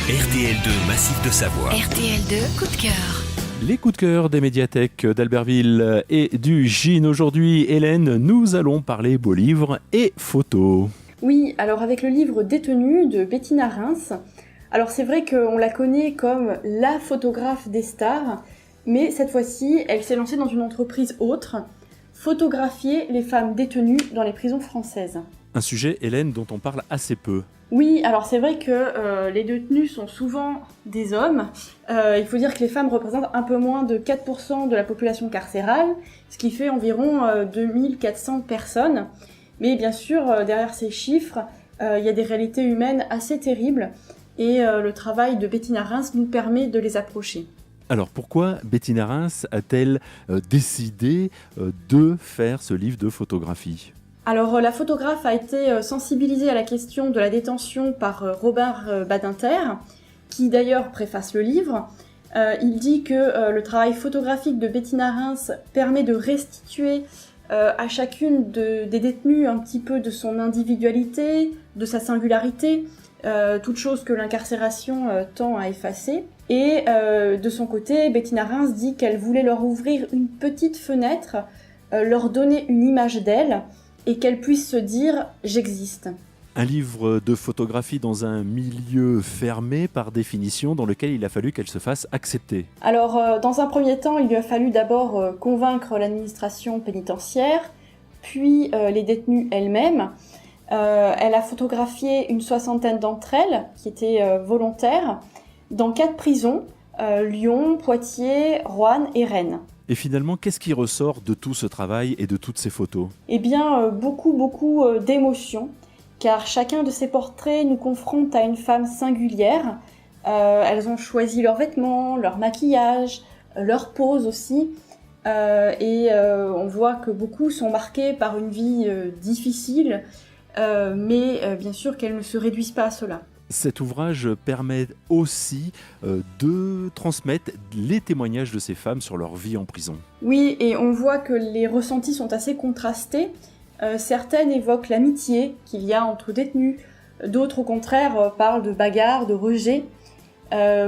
RTL2 Massif de Savoie. RTL2 coup de cœur. Les coups de cœur des médiathèques d'Albertville et du Gine. Aujourd'hui, Hélène, nous allons parler beaux livres et photos. Oui, alors avec le livre Détenue de Bettina Reims. Alors c'est vrai qu'on la connaît comme la photographe des stars, mais cette fois-ci, elle s'est lancée dans une entreprise autre, photographier les femmes détenues dans les prisons françaises. Un sujet, Hélène, dont on parle assez peu. Oui, alors c'est vrai que les détenus sont souvent des hommes. Il faut dire que les femmes représentent un peu moins de 4% de la population carcérale, ce qui fait environ 2400 personnes. Mais bien sûr, derrière ces chiffres, il y a des réalités humaines assez terribles et le travail de Bettina Reims nous permet de les approcher. Alors pourquoi Bettina Reims a-t-elle décidé de faire ce livre de photographie ? Alors la photographe a été sensibilisée à la question de la détention par Robert Badinter, qui d'ailleurs préface le livre. Il dit que le travail photographique de Bettina Reims permet de restituer à chacune des détenues un petit peu de son individualité, de sa singularité, toute chose que l'incarcération tend à effacer. Et de son côté, Bettina Reims dit qu'elle voulait leur ouvrir une petite fenêtre, leur donner une image d'elle, et qu'elle puisse se dire « j'existe ». Un livre de photographie dans un milieu fermé par définition, dans lequel il a fallu qu'elle se fasse accepter. Alors, dans un premier temps, il lui a fallu d'abord convaincre l'administration pénitentiaire, puis les détenues elles-mêmes. Elle a photographié une 60aine d'entre elles, qui étaient volontaires, dans 4 prisons, Lyon, Poitiers, Roanne et Rennes. Et finalement, qu'est-ce qui ressort de tout ce travail et de toutes ces photos ? Eh bien, beaucoup d'émotions, car chacun de ces portraits nous confronte à une femme singulière. Elles ont choisi leurs vêtements, leur maquillage, leur pose aussi, et on voit que beaucoup sont marqués par une vie difficile, mais bien sûr qu'elles ne se réduisent pas à cela. Cet ouvrage permet aussi de transmettre les témoignages de ces femmes sur leur vie en prison. Oui, et on voit que les ressentis sont assez contrastés. Certaines évoquent l'amitié qu'il y a entre détenus, d'autres au contraire parlent de bagarres, de rejets.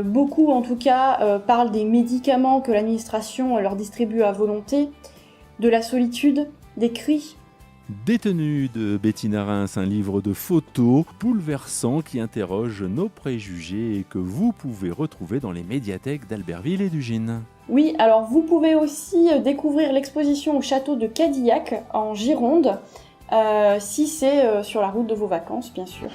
Beaucoup en tout cas parlent des médicaments que l'administration leur distribue à volonté, de la solitude, des cris. Détenue de Bettina Reims, un livre de photos bouleversant qui interroge nos préjugés et que vous pouvez retrouver dans les médiathèques d'Albertville et du Gine. Oui, alors vous pouvez aussi découvrir l'exposition au château de Cadillac en Gironde, si c'est sur la route de vos vacances bien sûr.